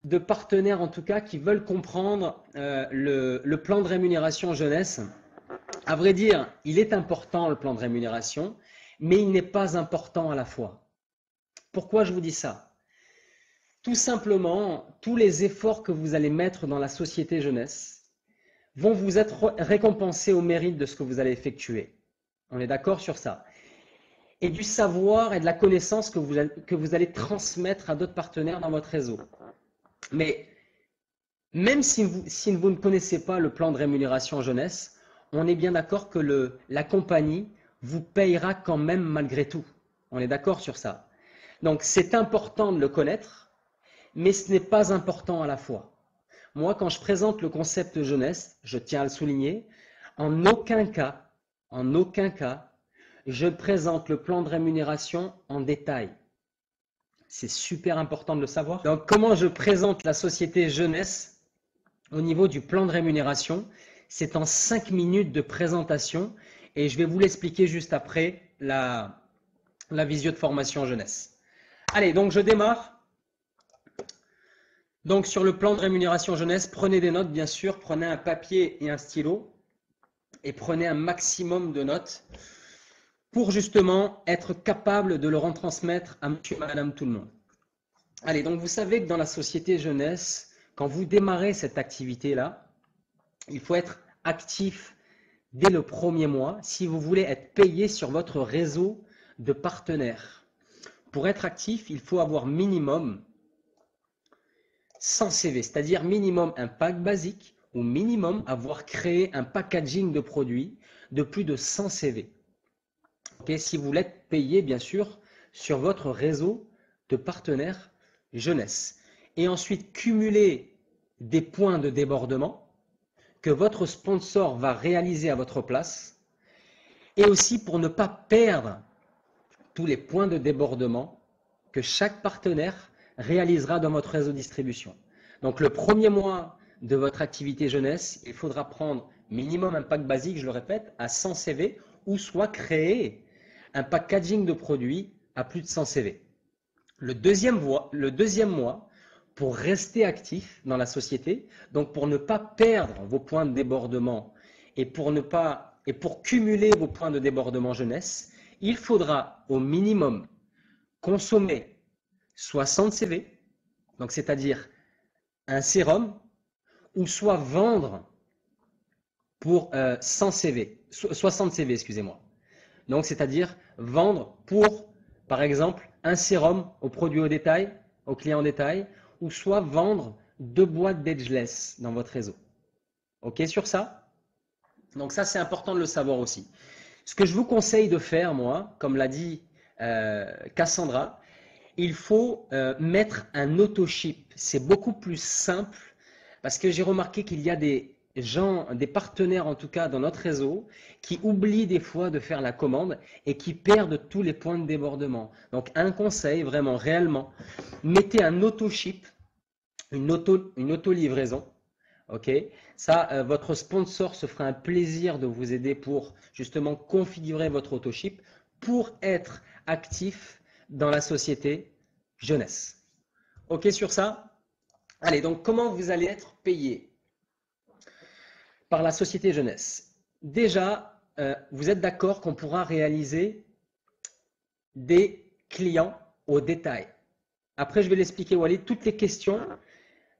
de partenaires en tout cas qui veulent comprendre le plan de rémunération jeunesse. À vrai dire, il est important le plan de rémunération, mais il n'est pas important à la fois. Pourquoi je vous dis ça? Tout simplement, tous les efforts que vous allez mettre dans la société jeunesse vont vous être récompensés au mérite de ce que vous allez effectuer. On est d'accord sur ça? Et du savoir et de la connaissance que vous allez transmettre à d'autres partenaires dans votre réseau. Mais même si vous ne connaissez pas le plan de rémunération jeunesse, on est bien d'accord que la compagnie vous payera quand même malgré tout. On est d'accord sur ça. Donc c'est important de le connaître, mais ce n'est pas important à la fois. Moi, quand je présente le concept jeunesse, je tiens à le souligner, en aucun cas, je présente le plan de rémunération en détail. C'est super important de le savoir. Donc, comment je présente la société jeunesse au niveau du plan de rémunération? C'est en 5 minutes de présentation et je vais vous l'expliquer juste après la visio de formation jeunesse. Allez, donc je démarre. Donc, sur le plan de rémunération jeunesse, prenez des notes, bien sûr. Prenez un papier et un stylo et prenez un maximum de notes pour justement être capable de le retransmettre à monsieur, madame, tout le monde. Allez, donc vous savez que dans la société jeunesse, quand vous démarrez cette activité-là, il faut être actif dès le premier mois si vous voulez être payé sur votre réseau de partenaires. Pour être actif, il faut avoir minimum 100 CV, c'est-à-dire minimum un pack basique ou minimum avoir créé un packaging de produits de plus de 100 CV. Okay, si vous voulez être payé, bien sûr, sur votre réseau de partenaires jeunesse. Et ensuite, cumuler des points de débordement que votre sponsor va réaliser à votre place. Et aussi pour ne pas perdre tous les points de débordement que chaque partenaire réalisera dans votre réseau de distribution. Donc, le premier mois de votre activité jeunesse, il faudra prendre minimum un pack basique, je le répète, à 100 CV ou soit créer un packaging de produits à plus de 100 CV. Le deuxième mois, pour rester actif dans la société, donc pour ne pas perdre vos points de débordement et pour cumuler vos points de débordement jeunesse, il faudra au minimum consommer 60 CV, donc c'est-à-dire un sérum, ou soit vendre pour 100 CV, 60 CV, excusez-moi. Donc, c'est-à-dire vendre pour, par exemple, un sérum au produit au détail, au client en détail, ou soit vendre 2 boîtes d'Edgeless dans votre réseau. OK sur ça? Donc ça, c'est important de le savoir aussi. Ce que je vous conseille de faire, moi, comme l'a dit Cassandra, il faut mettre un auto-ship. C'est beaucoup plus simple parce que j'ai remarqué qu'il y a des partenaires en tout cas dans notre réseau, qui oublient des fois de faire la commande et qui perdent tous les points de débordement. Donc un conseil vraiment réellement, mettez un auto-ship, une auto-livraison. Ok, ça, votre sponsor se fera un plaisir de vous aider pour justement configurer votre auto-ship pour être actif dans la société jeunesse. Ok sur ça? Allez, donc comment vous allez être payé par la société jeunesse? Déjà, vous êtes d'accord qu'on pourra réaliser des clients au détail. Après, je vais l'expliquer, Walid. Toutes les questions,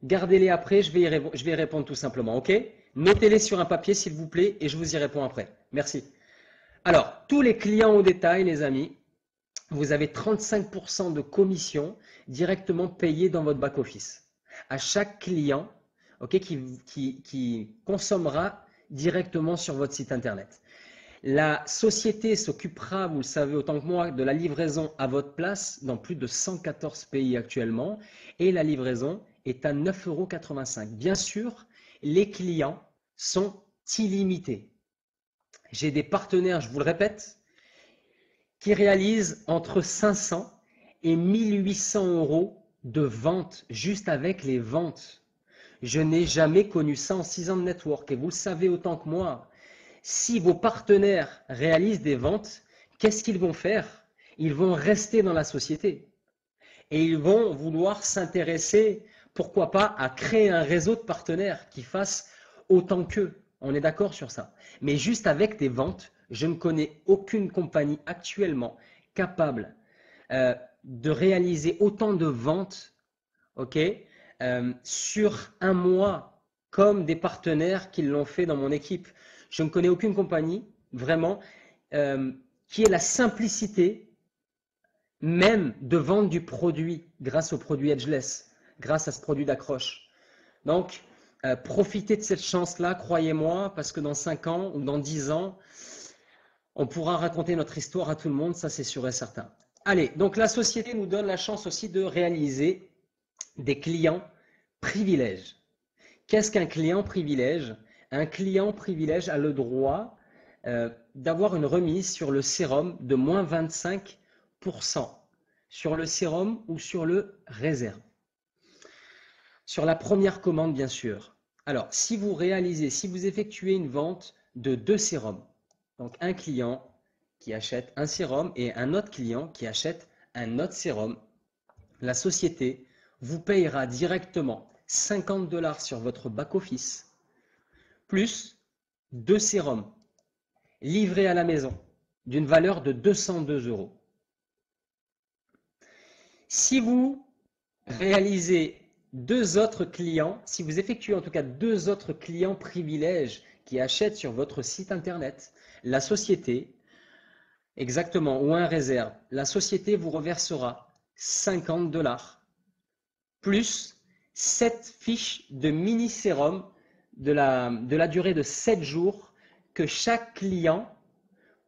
gardez-les après, je vais y répondre tout simplement. Ok? Notez-les sur un papier, s'il vous plaît, et je vous y réponds après. Merci. Alors, tous les clients au détail, les amis, vous avez 35% de commission directement payée dans votre back-office. À chaque client, okay, qui consommera directement sur votre site internet. La société s'occupera, vous le savez autant que moi, de la livraison à votre place dans plus de 114 pays actuellement et la livraison est à 9,85 €. Bien sûr, les clients sont illimités. J'ai des partenaires, je vous le répète, qui réalisent entre 500 et 1800 € de ventes juste avec les ventes. Je n'ai jamais connu ça en 6 ans de network et vous le savez autant que moi. Si vos partenaires réalisent des ventes, qu'est-ce qu'ils vont faire? Ils vont rester dans la société et ils vont vouloir s'intéresser pourquoi pas, à créer un réseau de partenaires qui fassent autant qu'eux. On est d'accord sur ça. Mais juste avec des ventes, je ne connais aucune compagnie actuellement capable de réaliser autant de ventes, ok, sur un mois, comme des partenaires qui l'ont fait dans mon équipe. Je ne connais aucune compagnie vraiment qui ait la simplicité même de vendre du produit grâce au produit Edgeless, grâce à ce produit d'accroche. Donc, profitez de cette chance-là, croyez-moi, parce que dans 5 ans ou dans 10 ans, on pourra raconter notre histoire à tout le monde, ça c'est sûr et certain. Allez, donc la société nous donne la chance aussi de réaliser des clients privilèges. Qu'est-ce qu'un client privilège? Un client privilège a le droit d'avoir une remise sur le sérum de moins 25%, sur le sérum ou sur le réserve. Sur la première commande, bien sûr. Alors, si vous effectuez une vente de 2 sérums, donc un client qui achète un sérum et un autre client qui achète un autre sérum, la société vous payera directement 50 $ sur votre back-office, plus 2 sérums livrés à la maison d'une valeur de 202 €. Si vous réalisez 2 autres clients, si vous effectuez en tout cas 2 autres clients privilèges qui achètent sur votre site internet, la société, exactement, ou un réserve, la société vous reversera 50 $ plus 7 fiches de mini sérum de la durée de 7 jours que chaque client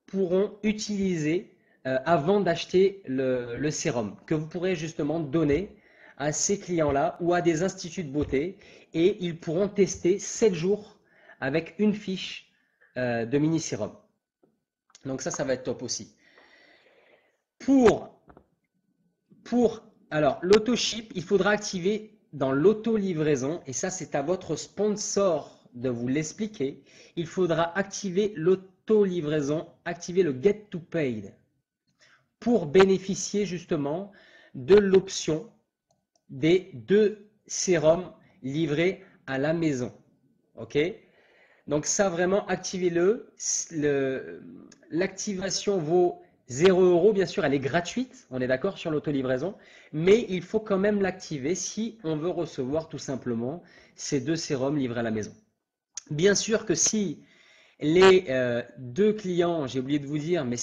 pourront utiliser avant d'acheter le sérum, que vous pourrez justement donner à ces clients-là ou à des instituts de beauté, et ils pourront tester 7 jours avec une fiche de mini sérum. Donc ça va être top aussi. Alors, l'auto-ship, il faudra activer dans l'auto-livraison, et ça c'est à votre sponsor de vous l'expliquer, il faudra activer l'auto-livraison, activer le Get to Paid pour bénéficier justement de l'option des 2 sérums livrés à la maison. Ok? Donc ça vraiment, activez-le. L'activation vaut 0 €, bien sûr, elle est gratuite, on est d'accord sur l'autolivraison, mais il faut quand même l'activer si on veut recevoir tout simplement ces 2 sérums livrés à la maison. Bien sûr que si les 2 clients, j'ai oublié de vous dire, mais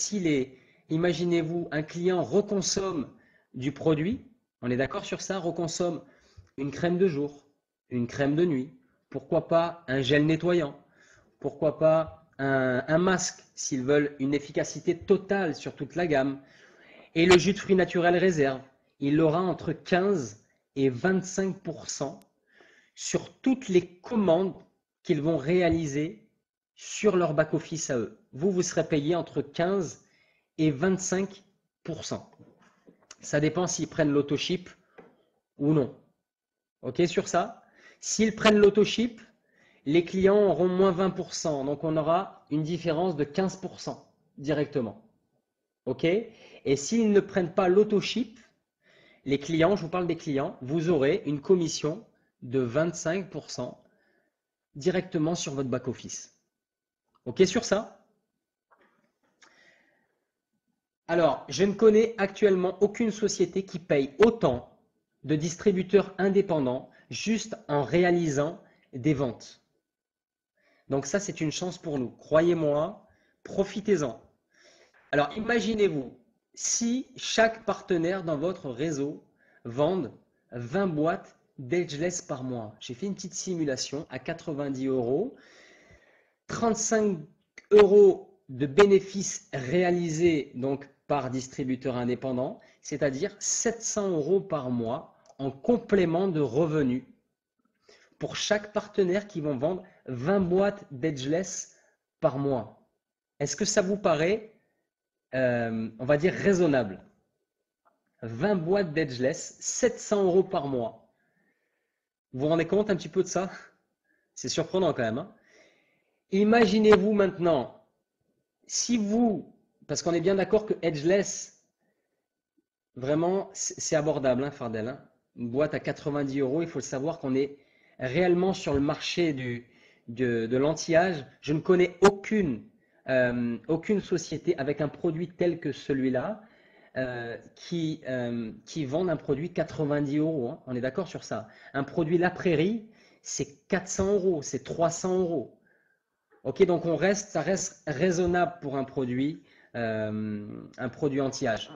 imaginez-vous, un client reconsomme du produit, on est d'accord sur ça, reconsomme une crème de jour, une crème de nuit, pourquoi pas un gel nettoyant, pourquoi pas un masque s'ils veulent une efficacité totale sur toute la gamme, et le jus de fruits naturel réserve, il aura entre 15 et 25% sur toutes les commandes qu'ils vont réaliser sur leur back-office à eux. Vous serez payé entre 15 et 25%. Ça dépend s'ils prennent l'auto-ship ou non. Ok sur ça? S'ils prennent l'auto-ship, les clients auront moins 20%. Donc on aura une différence de 15% directement. Ok? Et s'ils ne prennent pas l'auto-ship, les clients, je vous parle des clients, vous aurez une commission de 25% directement sur votre back-office. Ok sur ça? Alors, je ne connais actuellement aucune société qui paye autant de distributeurs indépendants juste en réalisant des ventes. Donc ça, c'est une chance pour nous. Croyez-moi, profitez-en. Alors, imaginez-vous, si chaque partenaire dans votre réseau vend 20 boîtes d'Edgeless par mois. J'ai fait une petite simulation à 90 €, 35 € de bénéfices réalisés donc par distributeur indépendant, c'est-à-dire 700 € par mois en complément de revenus pour chaque partenaire qui vont vendre 20 boîtes d'Edgeless par mois. Est-ce que ça vous paraît, on va dire, raisonnable? 20 boîtes d'Edgeless, 700 € par mois. Vous vous rendez compte un petit peu de ça? C'est surprenant quand même, hein? Imaginez-vous maintenant, si vous, parce qu'on est bien d'accord que Edgeless, vraiment, c'est abordable, hein, Fardel, hein? une boîte à 90 euros. Il faut le savoir qu'on est réellement sur le marché de l'anti-âge. Je ne connais aucune société avec un produit tel que celui-là qui vendent un produit 90 euros. Hein. On est d'accord sur ça. Un produit La Prairie, c'est 400 euros, c'est 300 euros. Ok, donc ça reste raisonnable pour un produit anti-âge.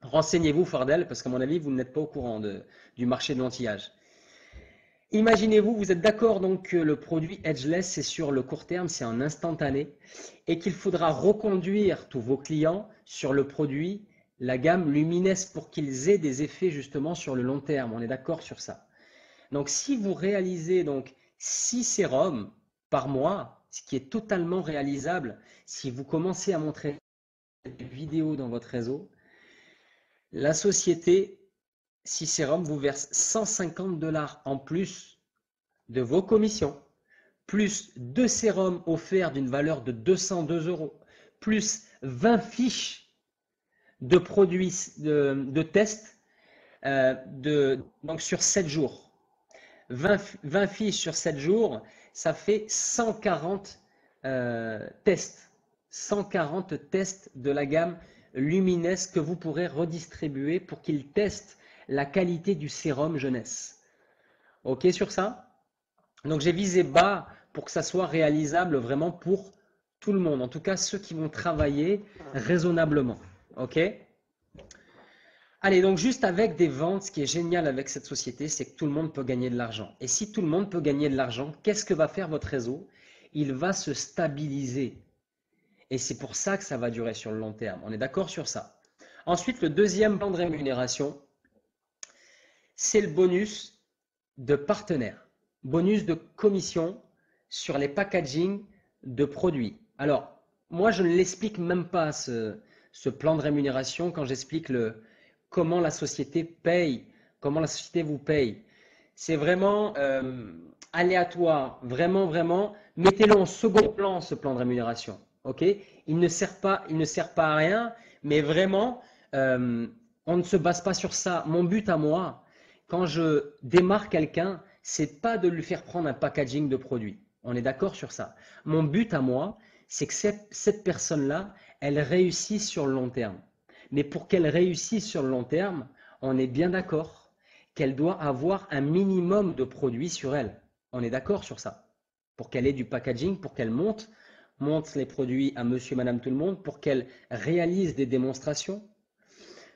Renseignez-vous, Fardel, parce qu'à mon avis, vous n'êtes pas au courant du marché de l'anti-âge. Imaginez-vous, vous êtes d'accord donc que le produit Edgeless, c'est sur le court terme, c'est en instantané, et qu'il faudra reconduire tous vos clients sur le produit, la gamme Lumines, pour qu'ils aient des effets justement sur le long terme. On est d'accord sur ça. Donc, si vous réalisez donc 6 sérums par mois, ce qui est totalement réalisable, si vous commencez à montrer des vidéos dans votre réseau, la société 6 sérums vous verse 150 $ en plus de vos commissions, plus 2 sérums offerts d'une valeur de 202 €, plus 20 fiches de produits de tests donc sur 7 jours. 20 fiches sur 7 jours, ça fait 140 tests. 140 tests de la gamme Lumines que vous pourrez redistribuer pour qu'ils testent la qualité du sérum jeunesse. Ok sur ça? Donc j'ai visé bas pour que ça soit réalisable vraiment pour tout le monde. En tout cas, ceux qui vont travailler raisonnablement. Ok? Allez, donc juste avec des ventes, ce qui est génial avec cette société, c'est que tout le monde peut gagner de l'argent. Et si tout le monde peut gagner de l'argent, qu'est-ce que va faire votre réseau? Il va se stabiliser. Et c'est pour ça que ça va durer sur le long terme. On est d'accord sur ça. Ensuite, le deuxième plan de rémunération, c'est le bonus de partenaire. Bonus de commission sur les packaging de produits. Alors, moi, je ne l'explique même pas, ce plan de rémunération, quand j'explique comment la société paye, comment la société vous paye. C'est vraiment aléatoire, vraiment, mettez-le en second plan, ce plan de rémunération. Ok? Il ne sert pas à rien, mais vraiment, on ne se base pas sur ça. Mon but à moi, quand je démarre quelqu'un, c'est pas de lui faire prendre un packaging de produits. On est d'accord sur ça. Mon but à moi, c'est que cette personne-là, elle réussisse sur le long terme. Mais pour qu'elle réussisse sur le long terme, on est bien d'accord qu'elle doit avoir un minimum de produits sur elle. On est d'accord sur ça. Pour qu'elle ait du packaging, pour qu'elle monte les produits à monsieur, madame, tout le monde, pour qu'elle réalise des démonstrations.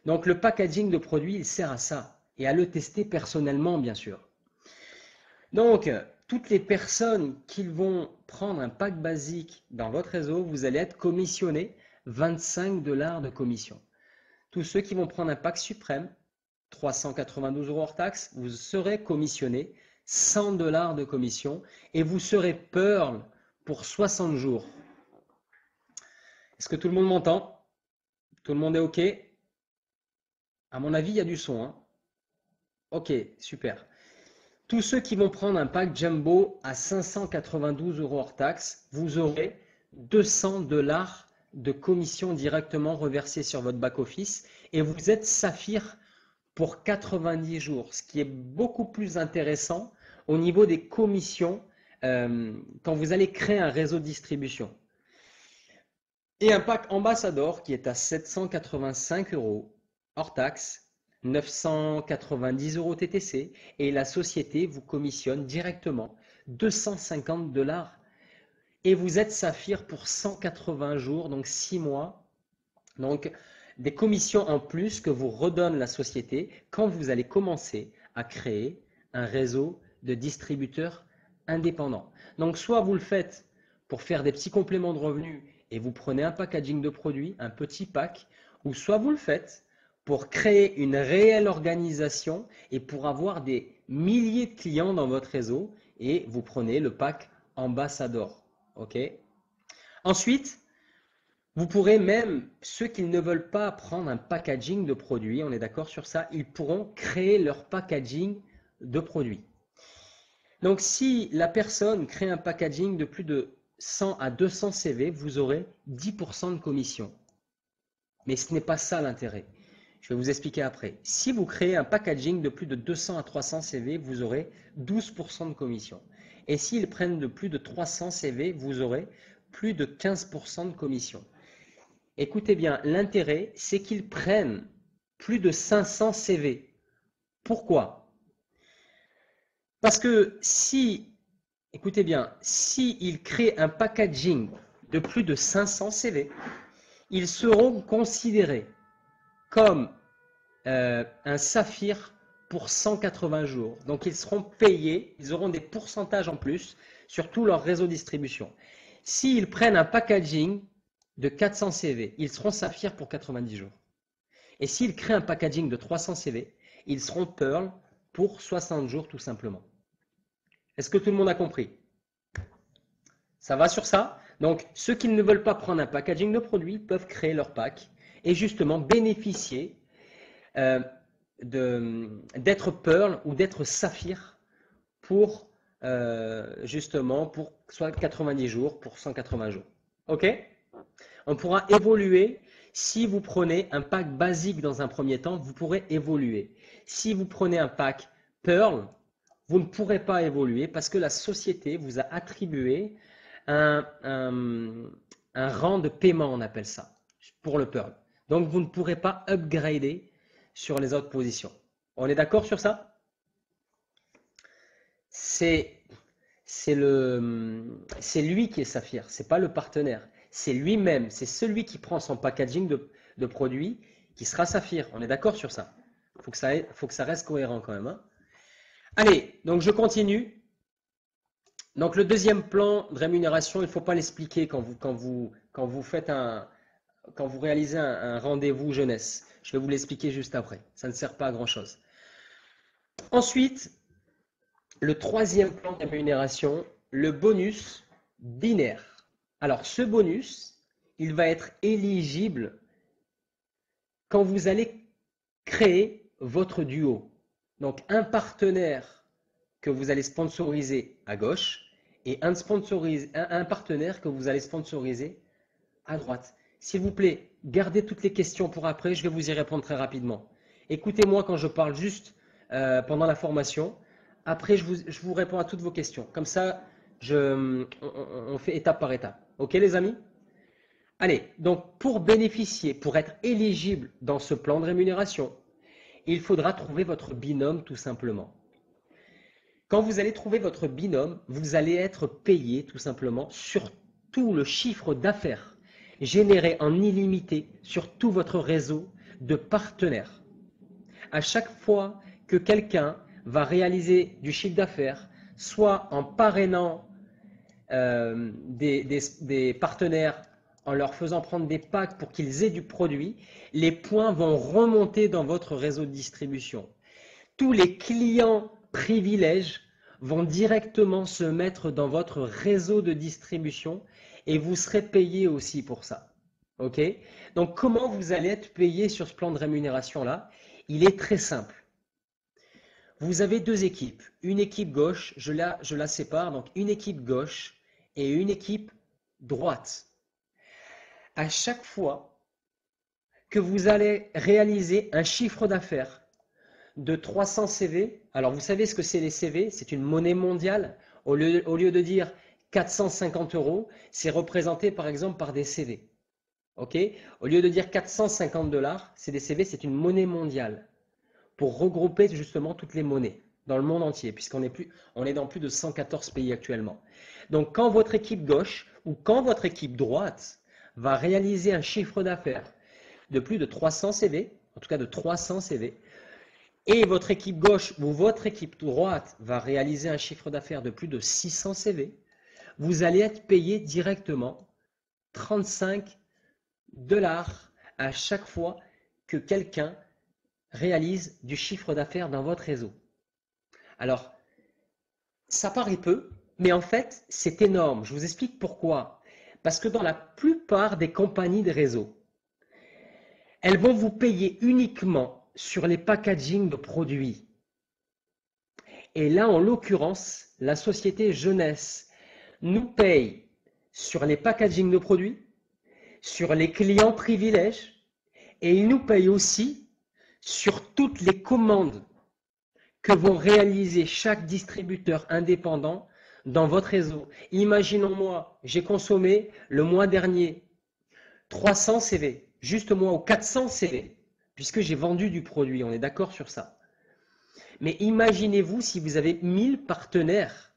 Donc le packaging de produits, il sert à ça et à le tester personnellement, bien sûr. Donc, toutes les personnes qui vont prendre un pack basique dans votre réseau, vous allez être commissionné 25 $ de commission. Tous ceux qui vont prendre un pack suprême, 392 € hors taxe, vous serez commissionné 100 $ de commission et vous serez Pearl pour 60 jours. Est-ce que tout le monde m'entend? Tout le monde est OK? À mon avis, il y a du son. Hein? OK, super. Tous ceux qui vont prendre un pack Jumbo à 592 € hors taxe, vous aurez 200 $ de commission directement reversée sur votre back-office et vous êtes Saphir pour 90 jours, ce qui est beaucoup plus intéressant au niveau des commissions quand vous allez créer un réseau de distribution. Et un pack Ambassador qui est à 785 € hors taxe, 990 € TTC et la société vous commissionne directement 250 $ et vous êtes Saphir pour 180 jours, donc 6 mois. Donc des commissions en plus que vous redonne la société quand vous allez commencer à créer un réseau de distributeurs indépendants. Donc soit vous le faites pour faire des petits compléments de revenus et vous prenez un packaging de produits, un petit pack, ou soit vous le faites pour créer une réelle organisation et pour avoir des milliers de clients dans votre réseau et vous prenez le pack Ambassador. Ok? Ensuite, vous pourrez même, ceux qui ne veulent pas prendre un packaging de produits, on est d'accord sur ça, ils pourront créer leur packaging de produits. Donc si la personne crée un packaging de plus de 100 à 200 CV, vous aurez 10% de commission. Mais ce n'est pas ça l'intérêt. Je vais vous expliquer après. Si vous créez un packaging de plus de 200 à 300 CV, vous aurez 12% de commission. Et s'ils prennent de plus de 300 CV, vous aurez plus de 15% de commission. Écoutez bien, l'intérêt, c'est qu'ils prennent plus de 500 CV. Pourquoi? Parce que si, écoutez bien, s'ils créent un packaging de plus de 500 CV, ils seront considérés comme un saphir pour 180 jours. Donc, ils seront payés, ils auront des pourcentages en plus sur tout leur réseau de distribution. S'ils prennent un packaging de 400 CV, ils seront saphir pour 90 jours. Et s'ils créent un packaging de 300 CV, ils seront Pearl pour 60 jours tout simplement. Est-ce que tout le monde a compris? Ça va sur ça? Donc, ceux qui ne veulent pas prendre un packaging de produits peuvent créer leur pack et justement bénéficier d'être Pearl ou d'être Saphir pour justement pour soit 90 jours, pour 180 jours. OK? On pourra évoluer. Si vous prenez un pack basique dans un premier temps, vous pourrez évoluer. Si vous prenez un pack Pearl, vous ne pourrez pas évoluer parce que la société vous a attribué un rang de paiement, on appelle ça, pour le Pearl. Donc, vous ne pourrez pas upgrader sur les autres positions. On est d'accord sur ça? C'est lui qui est Saphir, ce n'est pas le partenaire. C'est lui-même, c'est celui qui prend son packaging de produits qui sera Saphir. On est d'accord sur ça? Faut que ça reste cohérent quand même. Hein. Allez, donc je continue. Donc le deuxième plan de rémunération, il ne faut pas l'expliquer quand vous réalisez un rendez-vous jeunesse. Je vais vous l'expliquer juste après. Ça ne sert pas à grand chose. Ensuite, le troisième plan de rémunération, le bonus binaire. Alors ce bonus, il va être éligible quand vous allez créer votre duo. Donc un partenaire que vous allez sponsoriser à gauche et un partenaire que vous allez sponsoriser à droite. S'il vous plaît, gardez toutes les questions pour après, je vais vous y répondre très rapidement. Écoutez-moi quand je parle juste pendant la formation. Après, je vous réponds à toutes vos questions. Comme ça, on fait étape par étape. Ok les amis? Allez, donc pour bénéficier, pour être éligible dans ce plan de rémunération, il faudra trouver votre binôme tout simplement. Quand vous allez trouver votre binôme, vous allez être payé tout simplement sur tout le chiffre d'affaires généré en illimité sur tout votre réseau de partenaires. À chaque fois que quelqu'un va réaliser du chiffre d'affaires, soit en parrainant des partenaires, en leur faisant prendre des packs pour qu'ils aient du produit, les points vont remonter dans votre réseau de distribution. Tous les clients privilèges vont directement se mettre dans votre réseau de distribution et vous serez payé aussi pour ça. Ok? Donc, comment vous allez être payé sur ce plan de rémunération-là? Il est très simple. Vous avez deux équipes. Une équipe gauche, je la sépare, donc une équipe gauche et une équipe droite. À chaque fois que vous allez réaliser un chiffre d'affaires de 300 CV, alors vous savez ce que c'est les CV? C'est une monnaie mondiale. Au lieu de dire 450 €, c'est représenté par exemple par des CV. Ok? Au lieu de dire 450 $, c'est des CV, c'est une monnaie mondiale pour regrouper justement toutes les monnaies dans le monde entier, puisqu'on est dans plus de 114 pays actuellement. Donc quand votre équipe gauche ou quand votre équipe droite va réaliser un chiffre d'affaires de plus de 300 CV, en tout cas de 300 CV, et votre équipe gauche ou votre équipe droite va réaliser un chiffre d'affaires de plus de 600 CV, vous allez être payé directement 35 $ à chaque fois que quelqu'un réalise du chiffre d'affaires dans votre réseau. Alors, ça paraît peu, mais en fait, c'est énorme. Je vous explique pourquoi. Parce que dans la plupart des compagnies de réseau, elles vont vous payer uniquement sur les packagings de produits. Et là, en l'occurrence, la société Jeunesse nous paye sur les packagings de produits, sur les clients privilèges, et il nous paye aussi sur toutes les commandes que vont réaliser chaque distributeur indépendant dans votre réseau. Imaginons-moi, j'ai consommé le mois dernier 300 CV, juste moi, ou 400 CV, puisque j'ai vendu du produit, on est d'accord sur ça. Mais imaginez-vous si vous avez 1000 partenaires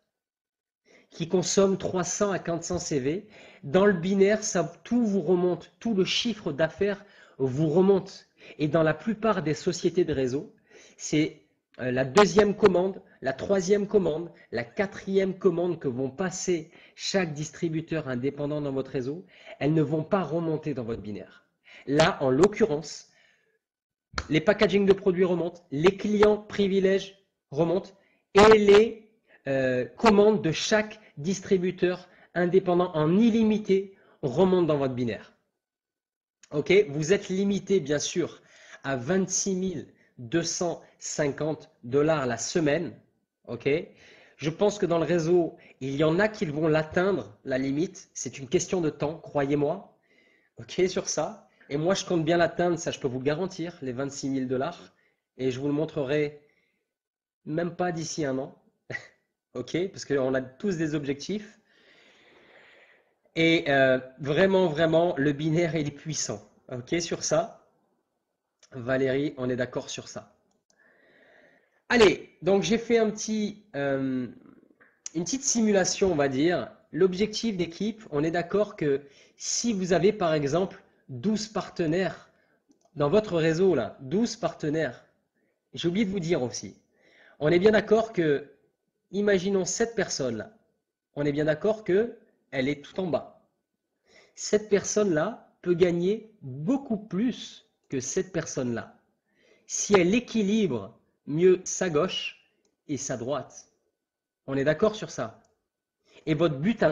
qui consomment 300 à 400 CV, dans le binaire, tout vous remonte, tout le chiffre d'affaires vous remonte. Et dans la plupart des sociétés de réseau, c'est la deuxième commande, la troisième commande, la quatrième commande que vont passer chaque distributeur indépendant dans votre réseau, elles ne vont pas remonter dans votre binaire. Là, en l'occurrence, les packaging de produits remontent, les clients privilèges remontent et les commandes de chaque distributeur indépendant en illimité remontent dans votre binaire. Ok, vous êtes limité bien sûr à 26 250 $ la semaine. Ok, je pense que dans le réseau, il y en a qui vont l'atteindre, la limite. C'est une question de temps, croyez-moi. Ok, sur ça. Et moi, je compte bien l'atteindre, ça je peux vous le garantir, les 26 000 $. Et je vous le montrerai même pas d'ici un an. Ok, parce qu'on a tous des objectifs. Et vraiment, vraiment, le binaire, il est puissant. Ok, sur ça. Valérie, on est d'accord sur ça. Allez, donc j'ai fait une petite simulation, on va dire. L'objectif d'équipe, on est d'accord que si vous avez par exemple 12 partenaires dans votre réseau, là, 12 partenaires, j'ai oublié de vous dire aussi, on est bien d'accord que, imaginons cette personne-là, on est bien d'accord qu'elle est tout en bas. Cette personne-là peut gagner beaucoup plus que cette personne-là si elle équilibre mieux sa gauche et sa droite. On est d'accord sur ça? Et votre but,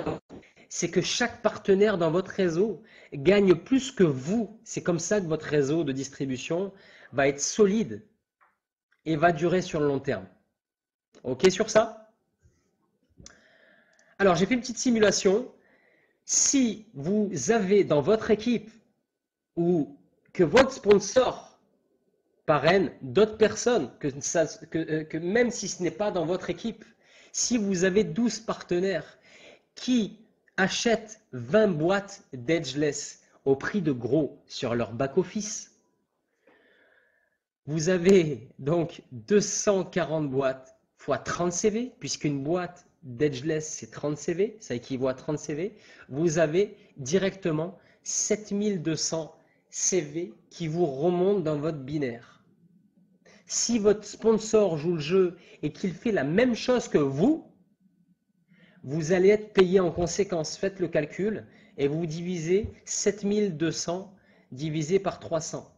c'est que chaque partenaire dans votre réseau gagne plus que vous. C'est comme ça que votre réseau de distribution va être solide et va durer sur le long terme. OK sur ça? Alors, j'ai fait une petite simulation. Si vous avez dans votre équipe ou que votre sponsor parraine d'autres personnes, que même si ce n'est pas dans votre équipe, si vous avez 12 partenaires qui achètent 20 boîtes d'Edgeless au prix de gros sur leur back-office, vous avez donc 240 boîtes x 30 CV, puisqu'une boîte d'Edgeless, c'est 30 CV, ça équivaut à 30 CV. Vous avez directement 7200 CV qui vous remontent dans votre binaire. Si votre sponsor joue le jeu et qu'il fait la même chose que vous allez être payé en conséquence. Faites le calcul et vous divisez 7200 divisé par 300.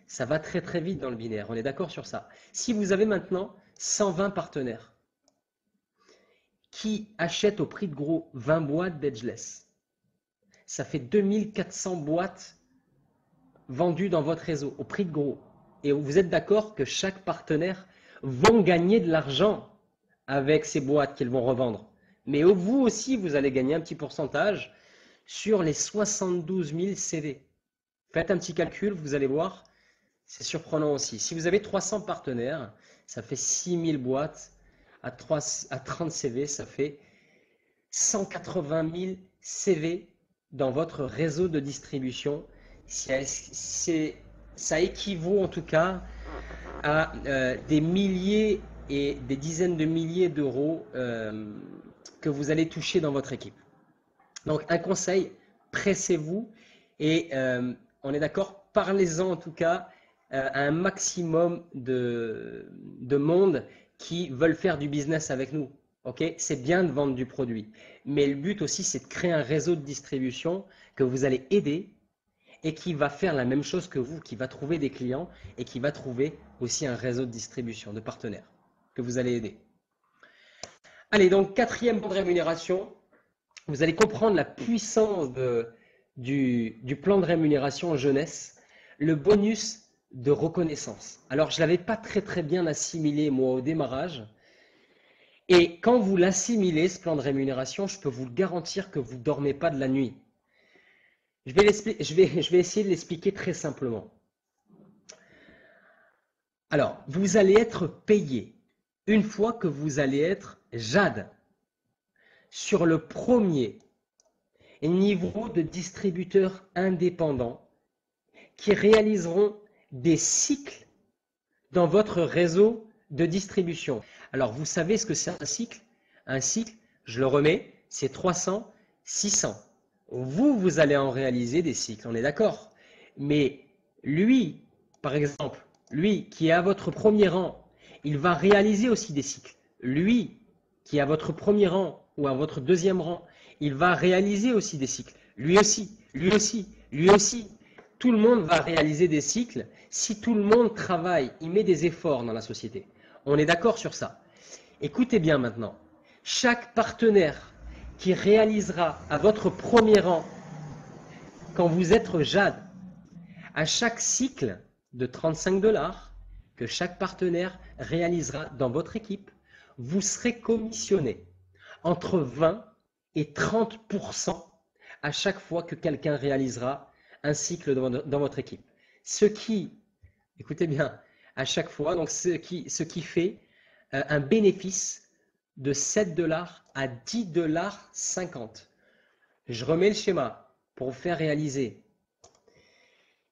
Ça va très très vite dans le binaire, on est d'accord sur ça. Si vous avez maintenant 120 partenaires qui achètent au prix de gros 20 boîtes d'Edgeless, ça fait 2400 boîtes vendues dans votre réseau au prix de gros. Et vous êtes d'accord que chaque partenaire vont gagner de l'argent avec ces boîtes qu'ils vont revendre. Mais vous aussi, vous allez gagner un petit pourcentage sur les 72 000 CV. Faites un petit calcul, vous allez voir, c'est surprenant aussi. Si vous avez 300 partenaires, ça fait 6 000 boîtes à 30 CV, ça fait 180 000 CV dans votre réseau de distribution. Ça équivaut en tout cas à des milliers et des dizaines de milliers d'euros que vous allez toucher dans votre équipe. Donc un conseil, pressez-vous et on est d'accord, parlez-en en tout cas à un maximum de monde qui veulent faire du business avec nous. Okay, c'est bien de vendre du produit, mais le but aussi c'est de créer un réseau de distribution que vous allez aider et qui va faire la même chose que vous, qui va trouver des clients et qui va trouver aussi un réseau de distribution, de partenaires que vous allez aider. Allez, donc quatrième plan de rémunération, vous allez comprendre la puissance du plan de rémunération en jeunesse, le bonus de reconnaissance. Alors, je ne l'avais pas très bien assimilé moi au démarrage. Et quand vous l'assimilez, ce plan de rémunération, je peux vous le garantir que vous ne dormez pas de la nuit. Je vais essayer de l'expliquer très simplement. Alors, vous allez être payé une fois que vous allez être Jade sur le premier niveau de distributeurs indépendants qui réaliseront des cycles dans votre réseau de distribution. Alors, vous savez ce que c'est un cycle? Un cycle, je le remets, c'est 300, 600. Vous allez en réaliser des cycles, on est d'accord. Mais lui, par exemple, lui qui est à votre premier rang, il va réaliser aussi des cycles. Lui qui est à votre premier rang ou à votre deuxième rang, il va réaliser aussi des cycles. Lui aussi, lui aussi, lui aussi. Tout le monde va réaliser des cycles si tout le monde travaille, il met des efforts dans la société. On est d'accord sur ça. Écoutez bien maintenant. Chaque partenaire qui réalisera à votre premier rang, quand vous êtes Jade, à chaque cycle de 35 $, que chaque partenaire réalisera dans votre équipe, vous serez commissionné entre 20 et 30% à chaque fois que quelqu'un réalisera un cycle dans votre équipe. Ce qui, écoutez bien, à chaque fois, donc ce qui fait un bénéfice de 7 $ à 10,50 $. Je remets le schéma pour vous faire réaliser.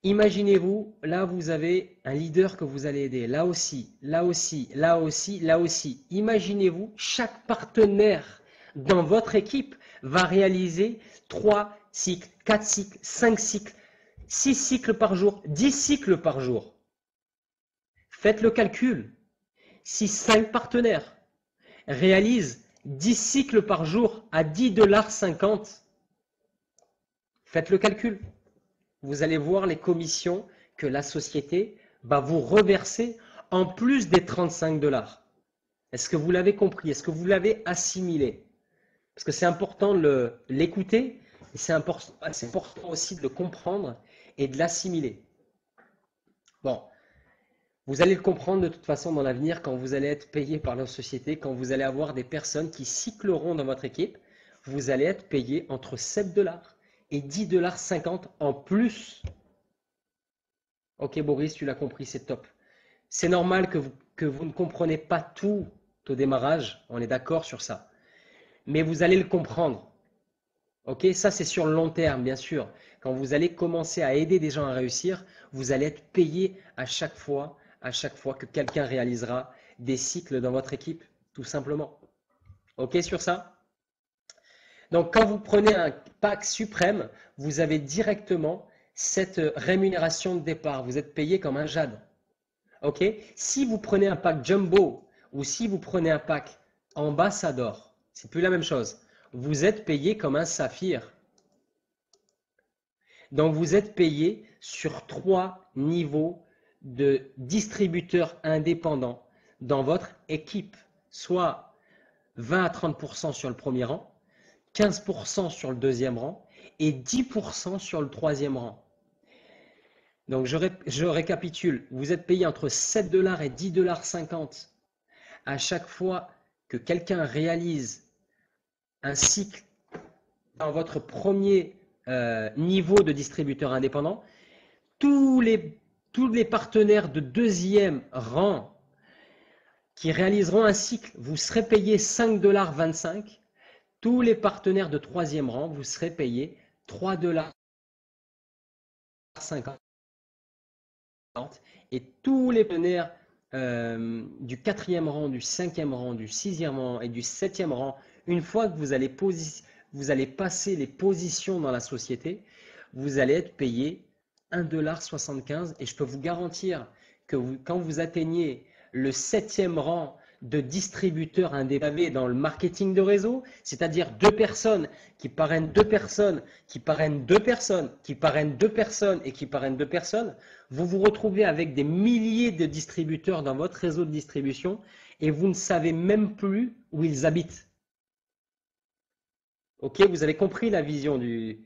Imaginez-vous, là vous avez un leader que vous allez aider, là aussi, là aussi, là aussi, là aussi. Imaginez-vous, chaque partenaire dans votre équipe va réaliser 3 cycles, 4 cycles, 5 cycles, 6 cycles par jour, 10 cycles par jour. Faites le calcul. Si 5 partenaires réalisent 10 cycles par jour à 10,50 $, faites le calcul. Vous allez voir les commissions que la société va vous reverser en plus des 35 $. Est-ce que vous l'avez compris? Est-ce que vous l'avez assimilé? Parce que c'est important de l'écouter et c'est important aussi de le comprendre et de l'assimiler. Bon, vous allez le comprendre de toute façon dans l'avenir quand vous allez être payé par la société, quand vous allez avoir des personnes qui cycleront dans votre équipe, vous allez être payé entre 7 $ et 10,50 $ en plus. Ok Boris, tu l'as compris, c'est top. C'est normal que vous ne comprenez pas tout au démarrage, on est d'accord sur ça. Mais vous allez le comprendre. Ok, ça c'est sur le long terme, bien sûr. Quand vous allez commencer à aider des gens à réussir, vous allez être payé à chaque fois que quelqu'un réalisera des cycles dans votre équipe, tout simplement. Ok sur ça? Donc, quand vous prenez un pack suprême, vous avez directement cette rémunération de départ. Vous êtes payé comme un Jade. Ok? Si vous prenez un pack jumbo ou si vous prenez un pack ambassador, c'est plus la même chose. Vous êtes payé comme un saphir. Donc, vous êtes payé sur 3 niveaux de distributeurs indépendants dans votre équipe, soit 20 à 30% sur le premier rang, 15% sur le deuxième rang et 10% sur le troisième rang. Donc, je récapitule. Vous êtes payé entre 7 $ et 10,50 $ à chaque fois que quelqu'un réalise un cycle dans votre premier niveau de distributeur indépendant. Tous les partenaires de deuxième rang qui réaliseront un cycle, vous serez payé 5,25 $. Tous les partenaires de troisième rang, vous serez payé 3,50 $. Et tous les partenaires du quatrième rang, du cinquième rang, du sixième rang et du septième rang, une fois que vous allez passer les positions dans la société, vous allez être payé 1,75 $. Et je peux vous garantir que quand vous atteignez le septième rang de distributeurs indépendants dans le marketing de réseau, c'est-à-dire 2 personnes qui parrainent 2 personnes, qui parrainent 2 personnes, qui parrainent 2 personnes et qui parrainent 2 personnes, vous vous retrouvez avec des milliers de distributeurs dans votre réseau de distribution et vous ne savez même plus où ils habitent. Ok, vous avez compris la vision de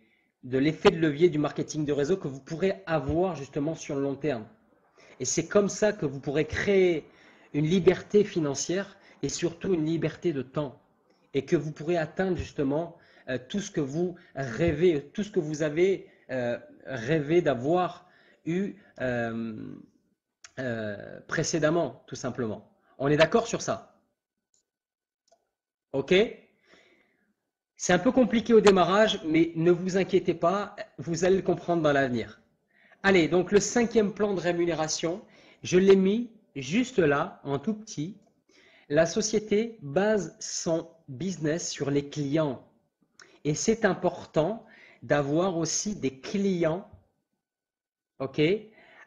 l'effet de levier du marketing de réseau que vous pourrez avoir justement sur le long terme. Et c'est comme ça que vous pourrez créer une liberté financière et surtout une liberté de temps. Et que vous pourrez atteindre justement tout ce que vous rêvez, tout ce que vous avez rêvé d'avoir eu précédemment, tout simplement. On est d'accord sur ça? OK? C'est un peu compliqué au démarrage, mais ne vous inquiétez pas, vous allez le comprendre dans l'avenir. Allez, donc le cinquième plan de rémunération, je l'ai mis juste là, en tout petit. La société base son business sur les clients. Et c'est important d'avoir aussi des clients, ok,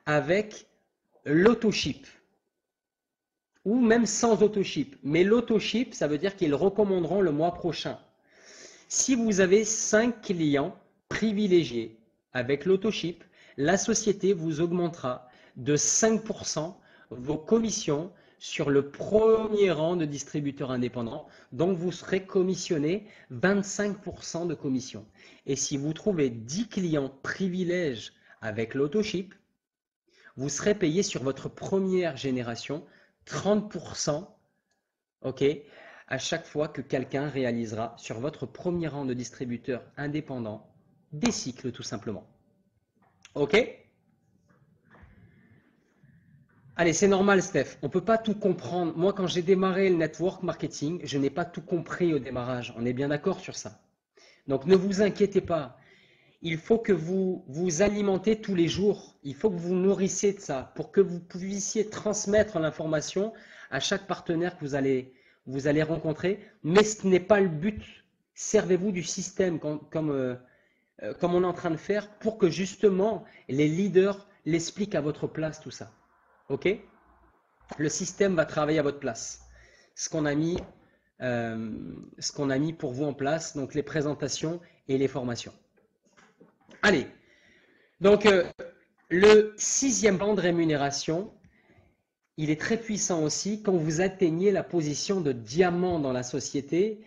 avec l'autoship ou même sans autoship. Mais l'autoship, ça veut dire qu'ils recommanderont le mois prochain. Si vous avez 5 clients privilégiés avec l'autoship, la société vous augmentera de 5% vos commissions sur le premier rang de distributeur indépendant. Donc, vous serez commissionné 25% de commission. Et si vous trouvez 10 clients privilèges avec l'autoship, vous serez payé sur votre première génération 30%, ok, à chaque fois que quelqu'un réalisera sur votre premier rang de distributeur indépendant des cycles tout simplement. Ok? Allez, c'est normal, Steph. On ne peut pas tout comprendre. Moi, quand j'ai démarré le network marketing, je n'ai pas tout compris au démarrage. On est bien d'accord sur ça. Donc, ne vous inquiétez pas. Il faut que vous vous alimentez tous les jours. Il faut que vous nourrissiez de ça pour que vous puissiez transmettre l'information à chaque partenaire que vous allez rencontrer. Mais ce n'est pas le but. Servez-vous du système comme on est en train de faire pour que justement les leaders l'expliquent à votre place tout ça. OK? Le système va travailler à votre place. Ce qu'on a mis pour vous en place, donc les présentations et les formations. Allez, donc le sixième plan de rémunération, il est très puissant aussi. Quand vous atteignez la position de diamant dans la société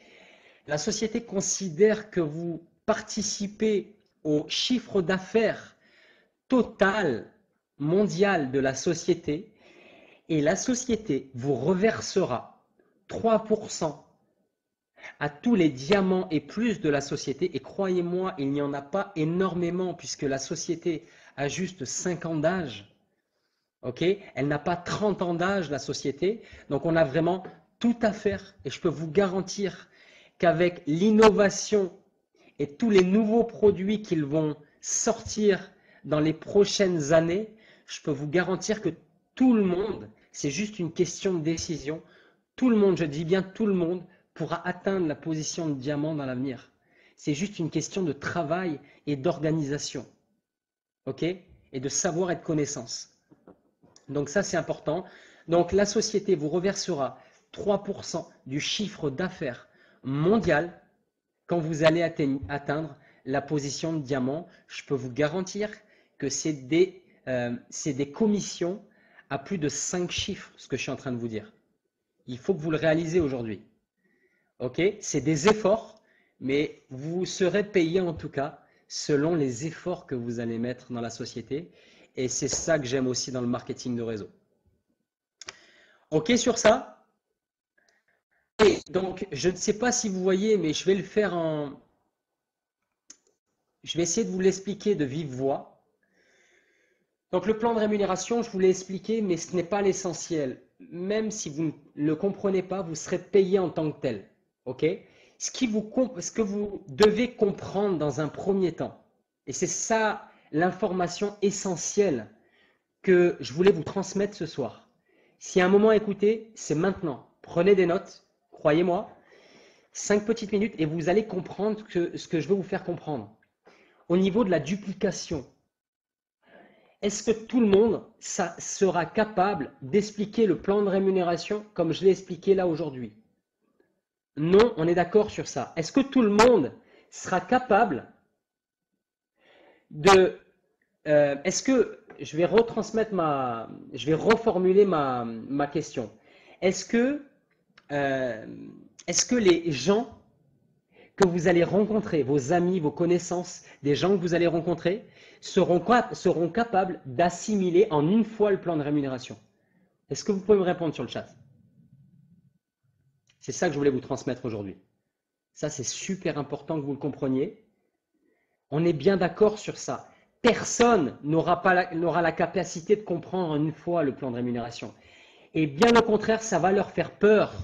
considère que vous participez au chiffre d'affaires total mondial de la société et la société vous reversera 3% à tous les diamants et plus de la société. Et croyez-moi, il n'y en a pas énormément puisque la société a juste 5 ans d'âge. Ok? Elle n'a pas 30 ans d'âge, la société. Donc, on a vraiment tout à faire. Et je peux vous garantir qu'avec l'innovation et tous les nouveaux produits qu'ils vont sortir dans les prochaines années, je peux vous garantir que tout le monde, c'est juste une question de décision, tout le monde, je dis bien tout le monde, pourra atteindre la position de diamant dans l'avenir. C'est juste une question de travail et d'organisation. OK? Et de savoir et de connaissance. Donc ça, c'est important. Donc la société vous reversera 3% du chiffre d'affaires mondial quand vous allez atteindre la position de diamant. Je peux vous garantir que c'est des commissions à plus de 5 chiffres, ce que je suis en train de vous dire. Il faut que vous le réalisez aujourd'hui. Ok? C'est des efforts, mais vous serez payé en tout cas selon les efforts que vous allez mettre dans la société. Et c'est ça que j'aime aussi dans le marketing de réseau. Ok sur ça? Et donc, je ne sais pas si vous voyez, mais je vais le faire en... Je vais essayer de vous l'expliquer de vive voix. Donc, le plan de rémunération, je vous l'ai expliqué, mais ce n'est pas l'essentiel. Même si vous ne le comprenez pas, vous serez payé en tant que tel. Ok? Ce que vous devez comprendre dans un premier temps, et c'est ça l'information essentielle que je voulais vous transmettre ce soir. Si à un moment écoutez, c'est maintenant. Prenez des notes, croyez-moi, 5 petites minutes et vous allez comprendre ce que je veux vous faire comprendre. Au niveau de la duplication, est-ce que tout le monde sera capable d'expliquer le plan de rémunération comme je l'ai expliqué là aujourd'hui? Non, on est d'accord sur ça. Est-ce que tout le monde sera capable de... est-ce que je vais reformuler ma question. Est-ce que les gens que vous allez rencontrer, vos amis, vos connaissances, des gens que vous allez rencontrer, seront capables d'assimiler en une fois le plan de rémunération? Est-ce que vous pouvez me répondre sur le chat? C'est ça que je voulais vous transmettre aujourd'hui. Ça, c'est super important que vous le compreniez. On est bien d'accord sur ça. Personne n'aura la capacité de comprendre une fois le plan de rémunération. Et bien au contraire, ça va leur faire peur.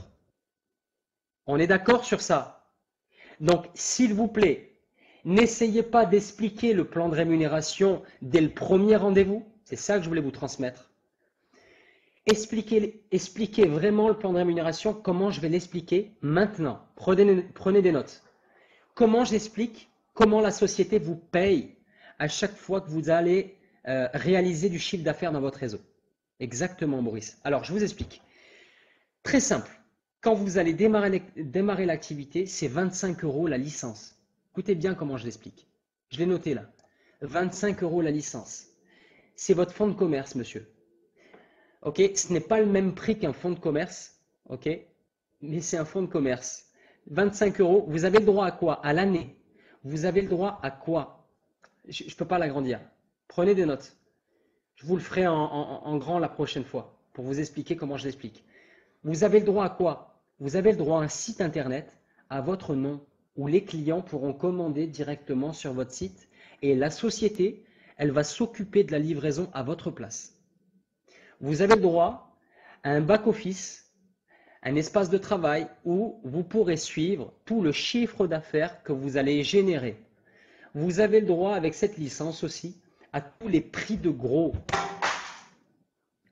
On est d'accord sur ça? Donc, s'il vous plaît, n'essayez pas d'expliquer le plan de rémunération dès le premier rendez-vous. C'est ça que je voulais vous transmettre. Expliquez vraiment le plan de rémunération, comment je vais l'expliquer maintenant. Prenez des notes. Comment j'explique comment la société vous paye à chaque fois que vous allez réaliser du chiffre d'affaires dans votre réseau. Exactement, Maurice. Alors, je vous explique. Très simple. Quand vous allez démarrer l'activité, c'est 25 € la licence. Écoutez bien comment je l'explique. Je l'ai noté là. 25 € la licence. C'est votre fonds de commerce, monsieur. Ok, ce n'est pas le même prix qu'un fonds de commerce. Ok, mais c'est un fonds de commerce. 25 €. Vous avez le droit à quoi? À l'année. Vous avez le droit à quoi? Je ne peux pas l'agrandir. Prenez des notes. Je vous le ferai en grand la prochaine fois pour vous expliquer comment je l'explique. Vous avez le droit à quoi? Vous avez le droit à un site internet à votre nom où les clients pourront commander directement sur votre site et la société, elle va s'occuper de la livraison à votre place. Vous avez le droit à un back-office, un espace de travail où vous pourrez suivre tout le chiffre d'affaires que vous allez générer. Vous avez le droit avec cette licence aussi à tous les prix de gros.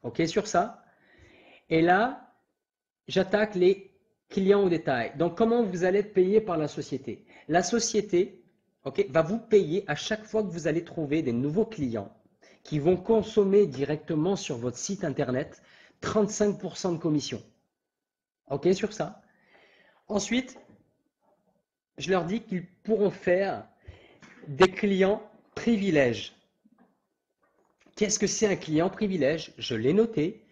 Ok sur ça? Et là, j'attaque les clients au détail. Donc, comment vous allez être payé par la société? La société va vous payer à chaque fois que vous allez trouver des nouveaux clients qui vont consommer directement sur votre site internet 35% de commission. Ok sur ça? Ensuite, je leur dis qu'ils pourront faire des clients privilèges. Qu'est-ce que c'est un client privilège? Je l'ai noté.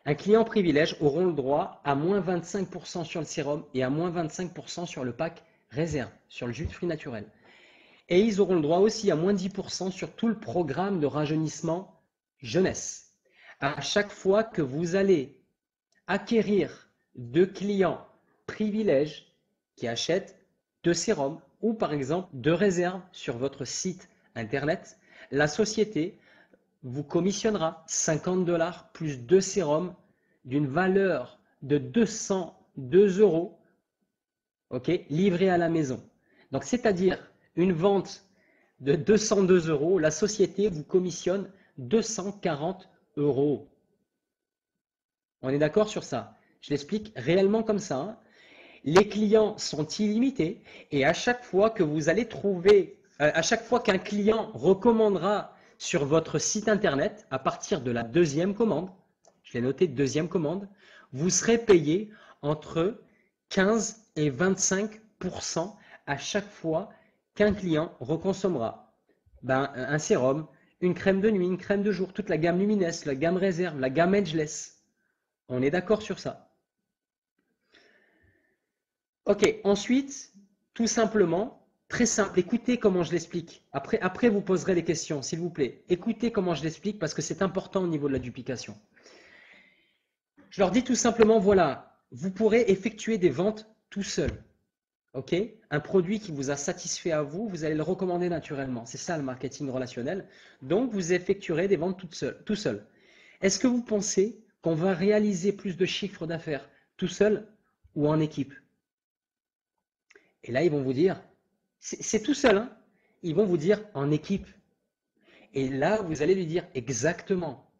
Un client privilège auront le droit à moins 25% sur le sérum et à moins 25% sur le pack réserve, sur le jus de fruits naturel. Et ils auront le droit aussi à moins 10% sur tout le programme de rajeunissement jeunesse. À chaque fois que vous allez acquérir 2 clients privilèges qui achètent 2 sérums ou par exemple 2 réserves sur votre site internet, la société vous commissionnera 50 $ plus 2 sérums d'une valeur de 202 €, livrés à la maison. Donc, c'est-à-dire une vente de 202 €, la société vous commissionne 240 €. On est d'accord sur ça? Je l'explique réellement comme ça. Hein. Les clients sont illimités et à chaque fois que vous allez trouver, à chaque fois qu'un client recommandera sur votre site internet, à partir de la deuxième commande, je l'ai noté, deuxième commande, vous serez payé entre 15 et 25% à chaque fois qu'un client reconsommera un sérum, une crème de nuit, une crème de jour, toute la gamme Lumines, la gamme Réserve, la gamme Ageless. On est d'accord sur ça? Ok, ensuite, tout simplement, très simple, écoutez comment je l'explique. Après, vous poserez des questions, s'il vous plaît. Écoutez comment je l'explique parce que c'est important au niveau de la duplication. Je leur dis tout simplement, voilà, vous pourrez effectuer des ventes tout seul. Ok? Un produit qui vous a satisfait à vous, vous allez le recommander naturellement. C'est ça le marketing relationnel. Donc, vous effectuerez des ventes tout seul. Est-ce que vous pensez qu'on va réaliser plus de chiffre d'affaires tout seul ou en équipe? Et là, ils vont vous dire, c'est tout seul, hein? Ils vont vous dire en équipe. Et là, vous allez lui dire exactement.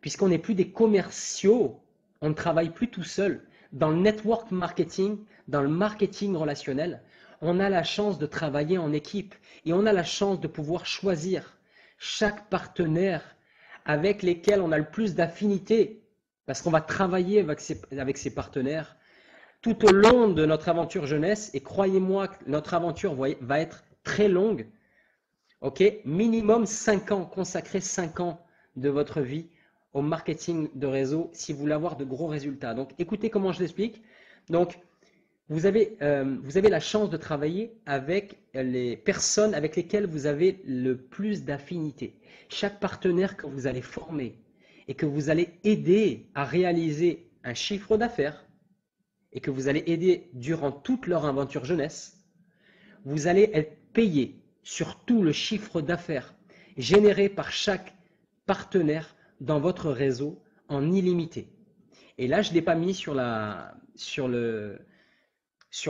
Puisqu'on n'est plus des commerciaux, on ne travaille plus tout seul. Dans le network marketing, dans le marketing relationnel, on a la chance de travailler en équipe et on a la chance de pouvoir choisir chaque partenaire avec lesquels on a le plus d'affinité parce qu'on va travailler avec ces partenaires tout au long de notre aventure jeunesse et croyez-moi que notre aventure va être très longue. Ok, minimum 5 ans, consacrez 5 ans de votre vie au marketing de réseau si vous voulez avoir de gros résultats. Donc, écoutez comment je l'explique. Donc, vous avez la chance de travailler avec les personnes avec lesquelles vous avez le plus d'affinité. Chaque partenaire que vous allez former et que vous allez aider à réaliser un chiffre d'affaires et que vous allez aider durant toute leur aventure jeunesse, vous allez être payé sur tout le chiffre d'affaires générés par chaque partenaire dans votre réseau en illimité. Et là, je ne l'ai pas mis sur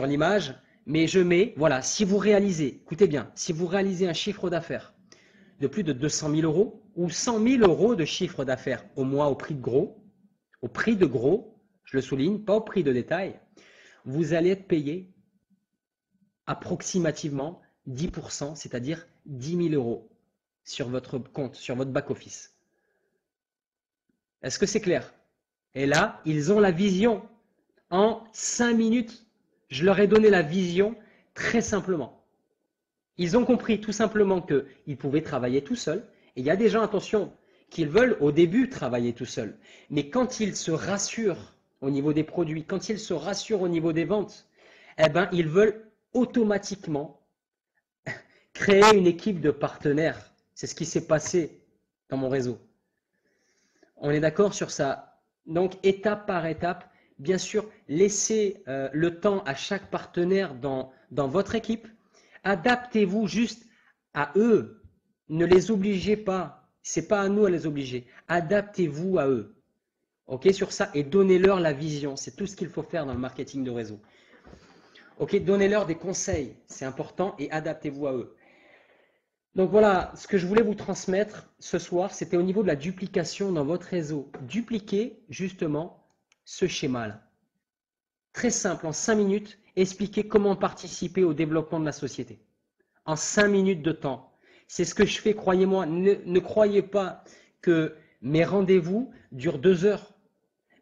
l'image, mais je mets, voilà, si vous réalisez, écoutez bien, si vous réalisez un chiffre d'affaires de plus de 200 000 euros ou 100 000 euros de chiffre d'affaires au mois au prix de gros, je le souligne, pas au prix de détail, vous allez être payé approximativement 10%, c'est-à-dire 10 000 euros sur votre compte, sur votre back-office. Est-ce que c'est clair? Et là, ils ont la vision. En 5 minutes, je leur ai donné la vision très simplement. Ils ont compris tout simplement qu'ils pouvaient travailler tout seuls. Et il y a des gens, attention, qui veulent au début travailler tout seuls. Mais quand ils se rassurent au niveau des produits, quand ils se rassurent au niveau des ventes, eh ben, ils veulent automatiquement créer une équipe de partenaires. C'est ce qui s'est passé dans mon réseau. On est d'accord sur ça. Donc, étape par étape, bien sûr, laissez le temps à chaque partenaire dans votre équipe. Adaptez-vous juste à eux. Ne les obligez pas. Ce n'est pas à nous à les obliger. Adaptez-vous à eux. OK, sur ça, et donnez-leur la vision. C'est tout ce qu'il faut faire dans le marketing de réseau. OK, donnez-leur des conseils. C'est important et adaptez-vous à eux. Donc voilà, ce que je voulais vous transmettre ce soir, c'était au niveau de la duplication dans votre réseau. Dupliquez justement ce schéma-là. Très simple, en 5 minutes, expliquez comment participer au développement de la société. En 5 minutes de temps. C'est ce que je fais, croyez-moi. Ne croyez pas que mes rendez-vous durent 2 heures.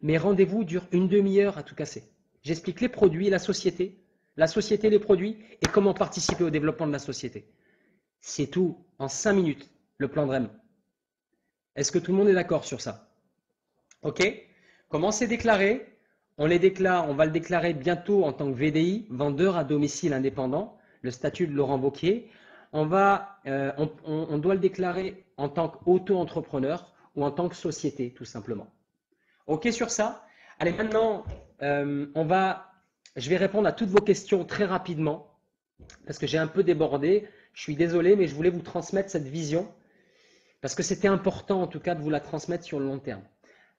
Mes rendez-vous durent une demi-heure à tout casser. J'explique les produits, la société, les produits et comment participer au développement de la société. C'est tout, en 5 minutes, le plan de REM. Est-ce que tout le monde est d'accord sur ça? OK? Comment c'est déclaré? On va le déclarer bientôt en tant que VDI, vendeur à domicile indépendant, le statut de Laurent Wauquiez. On doit le déclarer en tant qu'auto-entrepreneur ou en tant que société, tout simplement. OK sur ça? Allez, maintenant, je vais répondre à toutes vos questions très rapidement parce que j'ai un peu débordé. Je suis désolé, mais je voulais vous transmettre cette vision parce que c'était important en tout cas de vous la transmettre sur le long terme.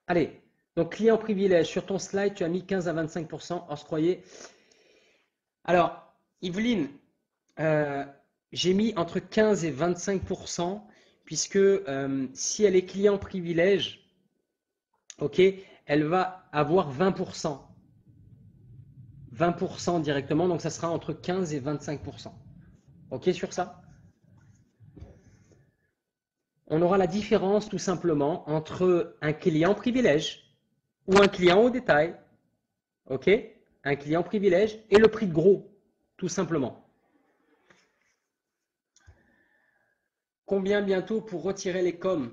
Allez, donc client privilège, sur ton slide, tu as mis 15 à 25%. On se croyait. Alors, Yveline, j'ai mis entre 15 et 25% puisque si elle est client privilège, ok, elle va avoir 20%. 20% directement, donc ça sera entre 15 et 25%. OK sur ça? On aura la différence tout simplement entre un client privilège ou un client au détail. OK? Un client privilège et le prix de gros, tout simplement. Combien bientôt pour retirer les coms?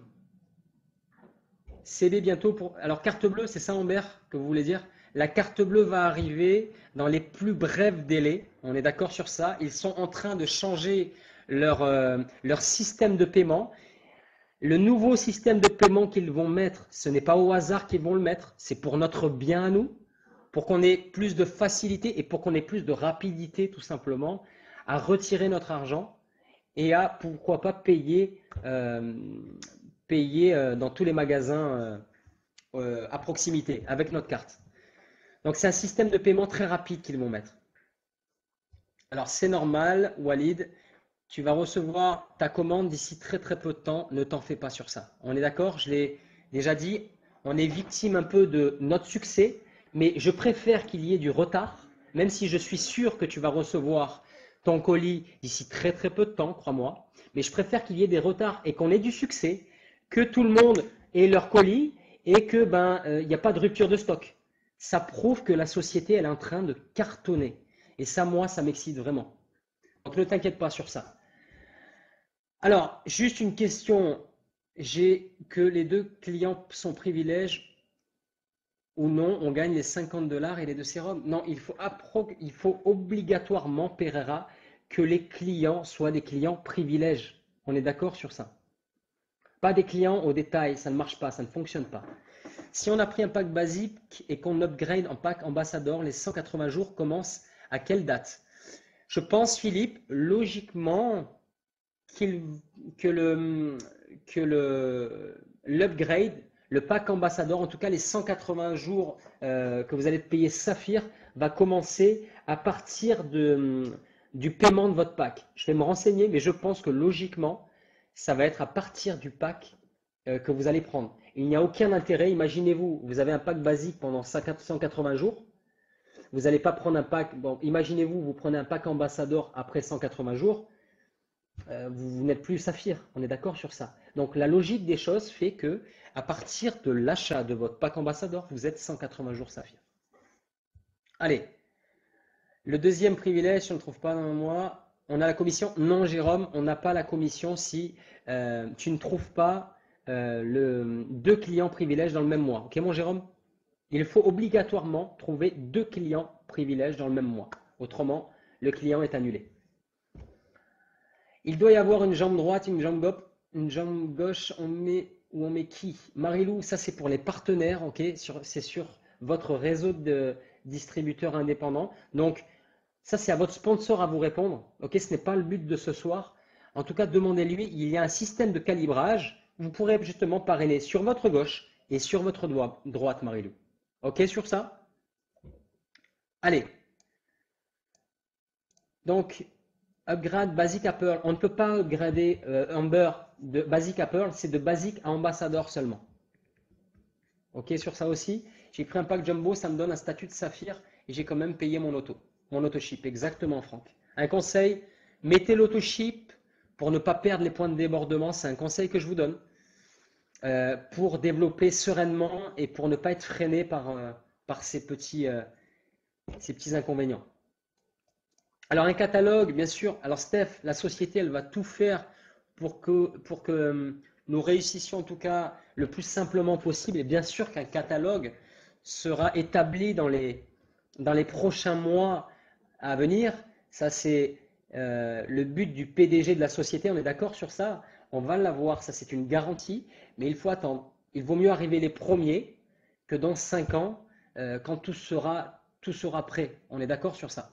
CD bientôt pour… Alors, carte bleue, c'est ça, Ambert, que vous voulez dire? La carte bleue va arriver dans les plus brefs délais. On est d'accord sur ça. Ils sont en train de changer leur système de paiement. Le nouveau système de paiement qu'ils vont mettre, ce n'est pas au hasard qu'ils vont le mettre. C'est pour notre bien à nous, pour qu'on ait plus de facilité et pour qu'on ait plus de rapidité, tout simplement, à retirer notre argent et à, pourquoi pas, payer dans tous les magasins à proximité avec notre carte. Donc, c'est un système de paiement très rapide qu'ils vont mettre. Alors, c'est normal, Walid, tu vas recevoir ta commande d'ici très très peu de temps. Ne t'en fais pas sur ça. On est d'accord? Je l'ai déjà dit, on est victime un peu de notre succès, mais je préfère qu'il y ait du retard, même si je suis sûr que tu vas recevoir ton colis d'ici très très peu de temps, crois-moi. Mais je préfère qu'il y ait des retards et qu'on ait du succès, que tout le monde ait leur colis et que il n'y a pas de rupture de stock. Ça prouve que la société elle est en train de cartonner. Et ça, moi, ça m'excite vraiment. Donc, ne t'inquiète pas sur ça. Alors, juste une question. J'ai que les 2 clients sont privilèges ou non, on gagne les 50 $ et les 2 sérums. Non, il faut obligatoirement, Pereira, que les clients soient des clients privilèges. On est d'accord sur ça? Pas des clients au détail, ça ne marche pas, ça ne fonctionne pas. Si on a pris un pack basique et qu'on upgrade en pack ambassadeur, les 180 jours commencent à quelle date? Je pense, Philippe, logiquement, qu'il- que l'upgrade, le pack ambassadeur, en tout cas les 180 jours que vous allez payer Saphir, va commencer à partir du paiement de votre pack. Je vais me renseigner, mais je pense que logiquement, ça va être à partir du pack que vous allez prendre. Il n'y a aucun intérêt. Imaginez-vous, vous avez un pack basique pendant 180 jours. Vous n'allez pas prendre un pack. Bon, imaginez-vous, vous prenez un pack ambassadeur après 180 jours. Vous n'êtes plus Saphir. On est d'accord sur ça. Donc la logique des choses fait que à partir de l'achat de votre pack ambassadeur, vous êtes 180 jours Saphir. Allez, le deuxième privilège, je ne trouve pas dans moi. On a la commission. Non, Jérôme, on n'a pas la commission si tu ne trouves pas deux clients privilèges dans le même mois. Ok, mon Jérôme? Il faut obligatoirement trouver deux clients privilèges dans le même mois. Autrement, le client est annulé. Il doit y avoir une jambe droite, une jambe gauche. On met qui? Marilou, ça c'est pour les partenaires, ok? C'est sur votre réseau de distributeurs indépendants. Donc, ça c'est à votre sponsor à vous répondre. Ok, ce n'est pas le but de ce soir. En tout cas, demandez-lui. Il y a un système de calibrage. Vous pourrez justement parrainer sur votre gauche et sur votre droite, Marilou. Ok sur ça? Allez. Donc, upgrade Basic à Pearl. On ne peut pas upgrader Amber de Basic à Pearl, c'est de Basic à Ambassadeur seulement. Ok sur ça aussi? J'ai pris un pack Jumbo, ça me donne un statut de Saphir et j'ai quand même payé mon auto-ship. Exactement, Franck. Un conseil, mettez l'auto-ship pour ne pas perdre les points de débordement. C'est un conseil que je vous donne. Pour développer sereinement et pour ne pas être freiné par ces petits inconvénients. Alors un catalogue, bien sûr. Alors Steph, la société, elle va tout faire pour que nous réussissions en tout cas le plus simplement possible. Et bien sûr qu'un catalogue sera établi dans les prochains mois à venir. Ça, c'est le but du PDG de la société. On est d'accord sur ça? On va l'avoir, ça c'est une garantie. Mais il faut attendre. Il vaut mieux arriver les premiers que dans 5 ans, quand tout sera prêt. On est d'accord sur ça?